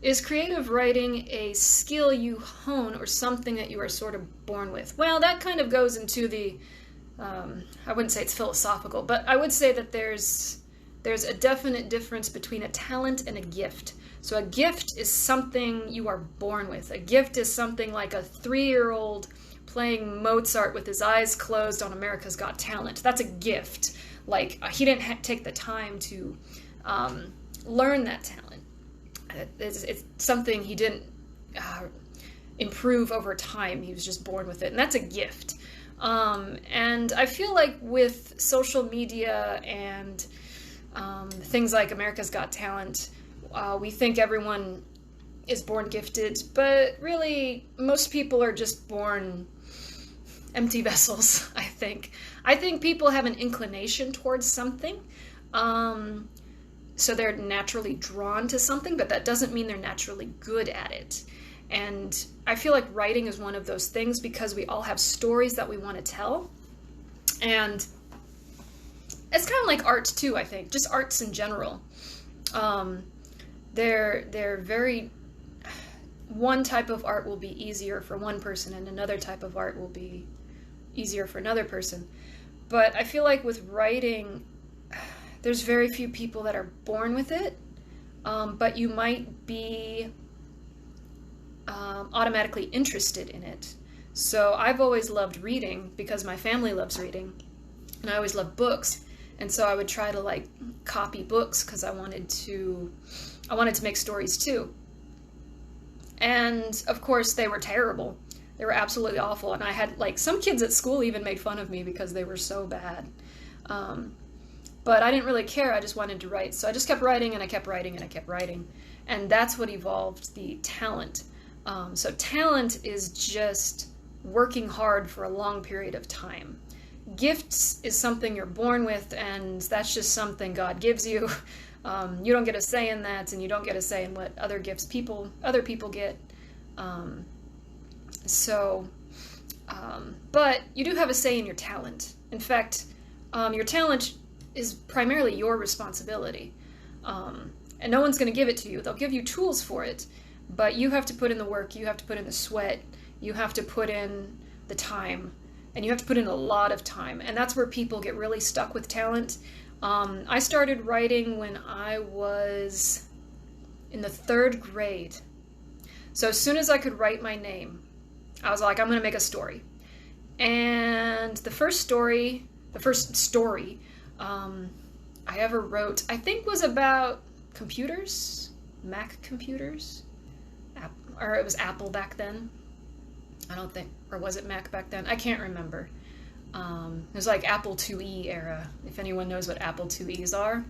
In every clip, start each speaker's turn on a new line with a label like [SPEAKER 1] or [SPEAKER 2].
[SPEAKER 1] Is creative writing a skill you hone or something that you are sort of born with? Well, that kind of goes into the, I wouldn't say it's philosophical, but I would say that there's a definite difference between a talent and a gift. So a gift is something you are born with. A gift is something like a 3-year-old playing Mozart with his eyes closed on America's Got Talent. That's a gift. Like, he didn't take the time to learn that talent. It's something he didn't improve over time. He was just born with it, and that's a gift. And I feel like with social media and things like America's Got Talent, we think everyone is born gifted, but really most people are just born empty vessels, I think. I think people have an inclination towards something. So they're naturally drawn to something, but that doesn't mean they're naturally good at it. And I feel like writing is one of those things because we all have stories that we want to tell. And it's kind of like art too, I think, just arts in general. They're very, one type of art will be easier for one person and another type of art will be easier for another person. But I feel like with writing, there's very few people that are born with it, but you might be automatically interested in it. So I've always loved reading because my family loves reading, and I always loved books. And so I would try to like copy books because I wanted to make stories too. And of course they were terrible. They were absolutely awful. And I had like some kids at school even made fun of me because they were so bad. But I didn't really care. I just wanted to write. So I just kept writing and I kept writing and I kept writing. And that's what evolved the talent. So talent is just working hard for a long period of time. Gifts is something you're born with, and that's just something God gives you. You don't get a say in that, and you don't get a say in what other gifts other people get. But you do have a say in your talent. In fact, your talent is primarily your responsibility. And no one's going to give it to you. They'll give you tools for it, but you have to put in the work, you have to put in the sweat, you have to put in the time, and you have to put in a lot of time. And that's where people get really stuck with talent. I started writing when I was in the 3rd grade. So as soon as I could write my name, I was like, I'm going to make a story. And the first story I ever wrote, I think was about computers, Mac computers, or it was Apple back then. I don't think, or was it Mac back then? I can't remember. It was like Apple IIe era, if anyone knows what Apple IIes are.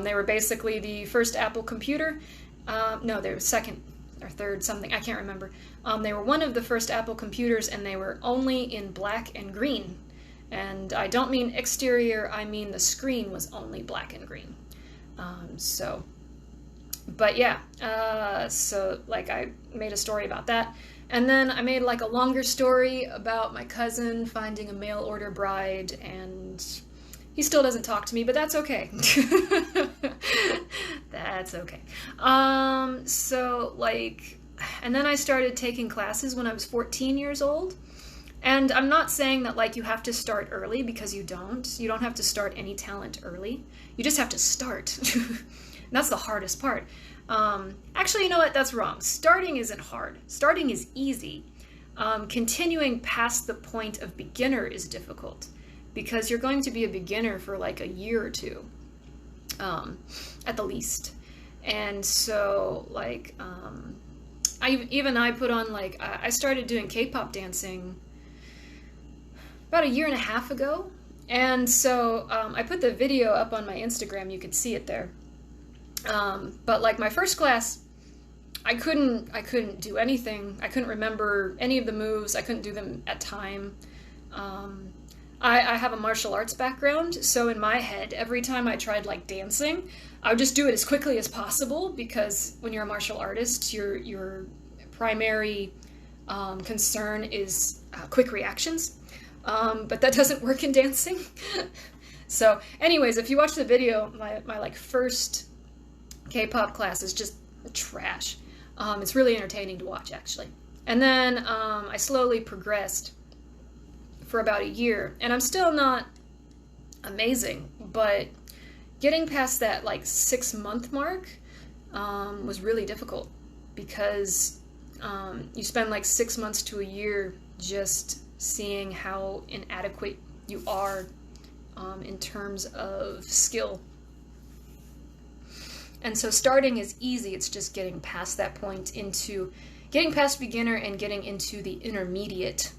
[SPEAKER 1] They were basically the first Apple computer. No, they were second or third something, I can't remember. They were one of the first Apple computers, and they were only in black and green. And I don't mean exterior, I mean the screen was only black and green. But yeah, so like I made a story about that. And then I made like a longer story about my cousin finding a mail order bride, and he still doesn't talk to me, but that's okay. That's okay. And then I started taking classes when I was 14 years old. And I'm not saying that like you have to start early, because you don't. You don't have to start any talent early. You just have to start. And that's the hardest part. Actually, you know what? That's wrong. Starting isn't hard. Starting is easy. Continuing past the point of beginner is difficult, because you're going to be a beginner for like a year or two, at the least. And so like, I put on like, I started doing K-pop dancing about a year and a half ago. And so I put the video up on my Instagram. You could see it there. But like my first class, I couldn't do anything. I couldn't remember any of the moves. I couldn't do them at time. I have a martial arts background, so in my head, every time I tried like dancing, I would just do it as quickly as possible, because when you're a martial artist, your primary concern is quick reactions. But that doesn't work in dancing. So anyways, if you watch the video, my like first K-pop class is just trash. It's really entertaining to watch, actually. And then I slowly progressed for about a year, and I'm still not amazing, but getting past that like 6-month mark was really difficult, because you spend like 6 months to a year just seeing how inadequate you are in terms of skill. And so starting is easy. It's just getting past that point, into getting past beginner and getting into the intermediate,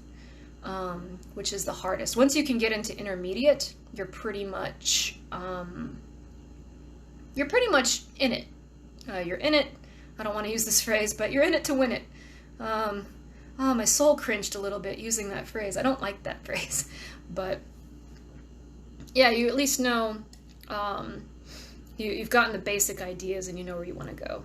[SPEAKER 1] which is the hardest. Once you can get into intermediate, you're pretty much in it. You're in it. I don't want to use this phrase, but you're in it to win it. Oh, my soul cringed a little bit using that phrase. I don't like that phrase, but yeah, you at least know you've gotten the basic ideas and you know where you want to go.